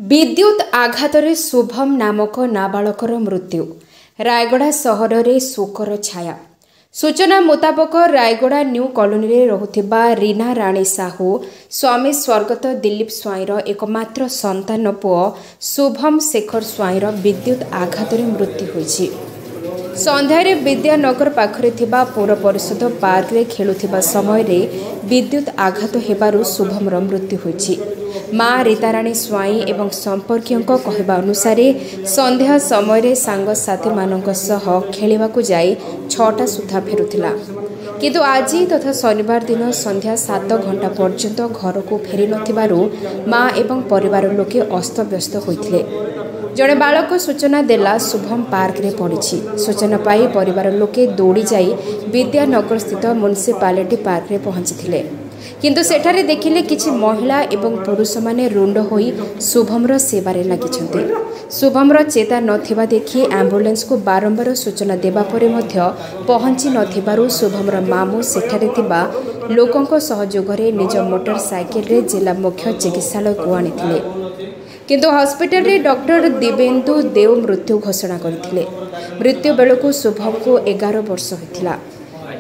विद्युत आघातरे शुभम नामक नाबालकर मृत्यु। रायगड़ा सहर में शोकर छाया। सूचना मुताबक रायगड़ा न्यू कॉलोनी रे रहुथिबा रीना राणी साहू स्वामी स्वर्गत दिलीप स्वाईर एकमात्र संतान पुओ शुभम शेखर स्वाईर विद्युत आघातरे मृत्यु होइछि। संध्यारे विद्यानगर पाखरे थिबा पौर परिषद पार्क रे खेलुथिबा समय रे विद्युत आघात हेबारु शुभमर मृत्यु होइछि। माँ रीताराणी स्वाई एवं संपर्कीयों कहवा अनुसार संध्या समय सांगसाथी मानक सह खेलिबाकु जाई 6टा सुधा फेरुथिला, किंतु आज तथा शनिवार दिन संध्या 7 घंटा पर्यंत घर को फेरी नथिबारु माँ एवं परिवार लोके अस्तव्यस्त होइथिले। जड़े बालक सूचना देला शुभम पार्क रे पड़िछि। सूचना पाई परिवार लोके दौड़ी जाई विद्यानगर स्थित म्युनिसिपालिटी पार्क रे पहुंचीथिले, किंतु सेठारे देखिले किछि महिला एवं पुरुष माने रुंड होई शुभमर सेवारे लागिछन्ते। शुभमर चेता नथिबा देखि एम्बुलेंस को बारंबार सूचना देबा परे मध्य पहुंची नथिबारु शुभमर मामू सेठारे थिबा लोकंक सहयोगरे निज मोटरसाइकेल रे जिला मुख्य चिकित्सालय को आनिथिले, किंतु हॉस्पिटल रे डॉक्टर दिवेन्दु देव मृत्यु घोषणा करथिले। मृत्यु बेलକୁ शुभम को 11 वर्ष होइथिला।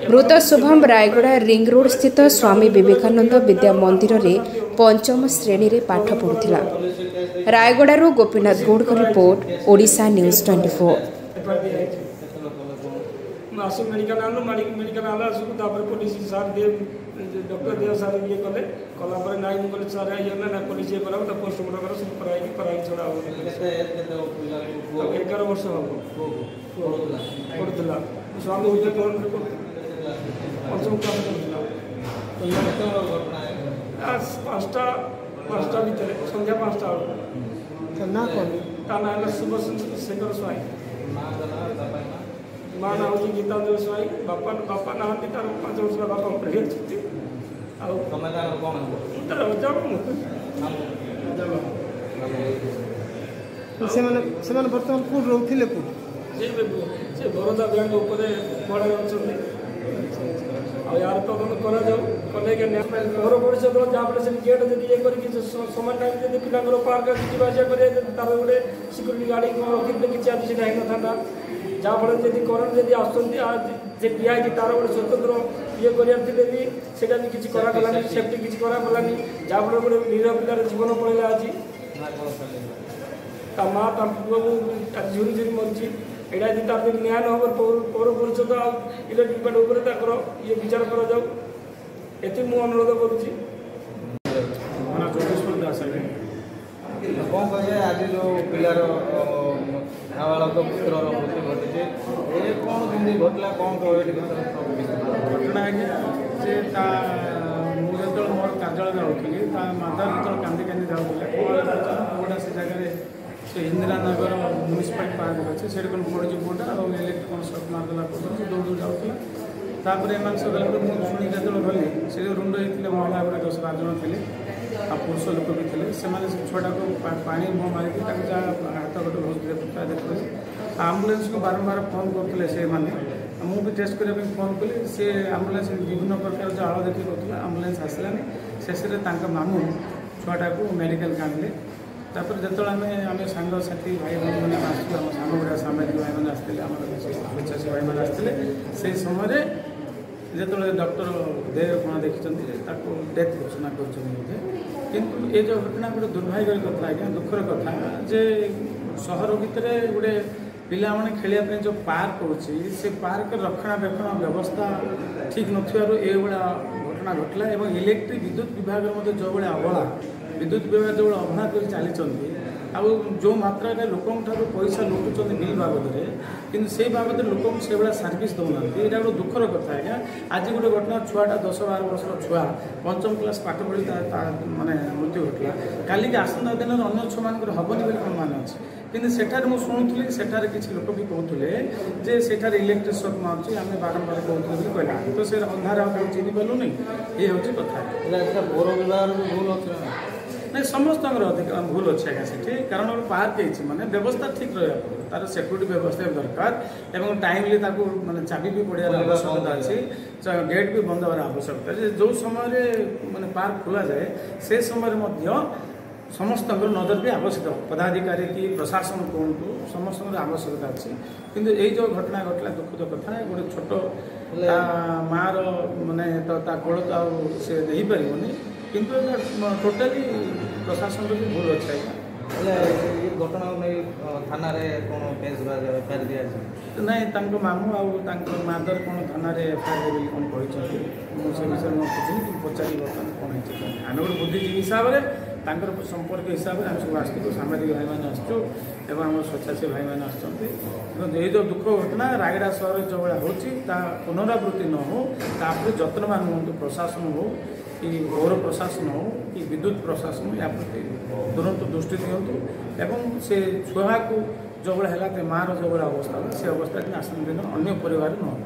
मृत शुभम रायगड़ा रिंग रोड स्थित स्वामी विवेकानंद विद्या मंदिर रे 5म श्रेणी रे पाठ पढ़ुथिला। रायगड़ारू गोपीनाथ गौड़ का रिपोर्ट, ओडिशा न्यूज 24। मेडिकल आला पुलिस सार दे डॉक्टर देव सार ये कले कला पर नाइ को सार ये ना पुलिस ये करा तो पोस्टमार्टम करा सब कराई छोड़ा हो 11 वर्ष हो पड़ुला स्वामी होते कौन पंचम क्लास आज 5टा भीतर संध्या 5टा ना कौन ना शुभ शेखर स्वाई माँ ना हूँ गीतांजलि स्वाई बापा ना तार 5 वर्ष बापा पढ़ी अच्छी बर्तमान कौन रोले बरोदा बैंक भड़ा यार तदन कले घर परिषद जहाँ से गेट ये समान टाइम जब पिला पार्क तार गोटे सिक्यूरीटी गाड़ी रखी किसी आज से था जहाँ फल जब करेन्ट जब आसती दिखाई तार गोटे स्वतंत्र ये करें भी किसी करागलानी सेफ्टी किसी करागलानी जहाँ फल गोटे निर पिलार जीवन पड़ेगा आज माँ आज झुरी झुरी मरी एटा यदि तार न्याय न हो पौर परिषद इलेक्ट्रिक डिपार्टमेंट ये विचार करा ये अनुरोध करुँच। कौन कहे आज जो पिलार नाबालक पुत्र मृत्यु घटी कौन केमी घटला कौन घटना जे मुझे जो मोर कार्यालय जाऊँगी माता जो कांदी कांदी जाऊँगा गोटा से जगह से इंदिरा नगर म्युनिसिपालिटी पार्क अच्छे से पड़ी बोटा और इलेक्ट्रिक शॉक मारदेला से दौड़ जाऊला एम सगला शुणी जो गली से रुंड होते महिला गोटे 10-12 जन थे आ पुरुष लोक भी थे से छुआ को पानी मुँह मारिक हाथ गोटे हस्पिटाल देखते आम्बुलांस को बारंबार फोन करते से मुझे टेस्ट करने फोन कली सी आम्बुलांस विभिन्न प्रकार जो आड़ देखिए कहते आम्बुलांस आसलानी शेष मामू छुआटा को मेडिकल आनिले जो आम सांगसाथी भाई भाई मैंने आसू आम सांग गुड़ा सामाजिक भाई मैंने आसते स्वेच्छासी भाई मैंने आसते से समय जो डॉक्टर देव कौन देखते डेथ घोषणा किंतु ये जो घटना गोटे दुर्भाग्य कथा आज्ञा दुखर कथा जे सहर भितर गोटे पिला माने खेलिया जो पार्क होची से पार्क रक्षणाबेक्षण व्यवस्था ठीक नथिबारु ए बड़ा घटना घटला एवं इलेक्ट्रिक विद्युत विभाग जो बड़ा अवहेला विद्युत विभाग जो अवहेला कर चली जो मात्रा लोकों पैसा लुटुंट बिल बाबद कि से बाबद लोक से भाया सर्विस दौना यहाँ गोटे दुखर कथा आज्ञा आज गोटे घटना छुआटा 10-12 वर्ष छुआ 5म क्लास पाठ पढ़ी माने मृत्यु घटला काली आसंता दिन अन्य छुआ मान हेनी बोली कौन मान अच्छे कि सेठार मुझे शुणुली सेठार किसी लोक भी कहते जे सेठार इलेक्ट्रिक शॉक मार्च आम बारंबार कहते कहला तो से अंधार चिन्ह पालुनी ये हूँ कथा पौर विभाग भूल अच्छे नहीं समस्त अधिक भूल अच्छे आज्ञा से कारण पार्क माने व्यवस्था ठीक रहा तार सिक्यूरीटी व्यवस्था दरकार एवं टाइमली माने चाबी भी पड़िया आवश्यकता अच्छी गेट भी बंद हमार आवश्यकता जो समय माने पार्क खोल जाए से समय समस्त नजर भी आवश्यक पदाधिकारी कि प्रशासन कहतु समस्त आवश्यकता अच्छी किंतु यही जो घटना घटला दुखद कथा गोटे छोट मार माने तो कोल तो से नहीं पारनी किंतु टोटाली प्रशासन भी भूल अच्छे घटना नहीं थाना कौन केस एफआईआर दिया नहीं मामू आउ मादर कौन थाना एफआईआर कौन कहते से विषय में बुझी पचारि बर्तमान कौन है आम गोटे बुद्धिजीवी हिसाब से संपर्क हिसाब से आम सब आसू सामाजिक भाई मैंने आसचु एवं आम स्वेच्छासेवी भाई मैंने आसते जो दुख घटना रायगड़ा सहर जो भाया होता पुनरावृत्ति न हो तापर जत्नवान हूँ प्रशासन हो कि पौर प्रशासन हो कि विद्युत प्रशासन या प्रति तुरंत दृष्टि दिंतु एवं से छुआ को जो भाया है मार जो भाया अवस्था से अवस्था आसन दिन अन्य परिवार न हो।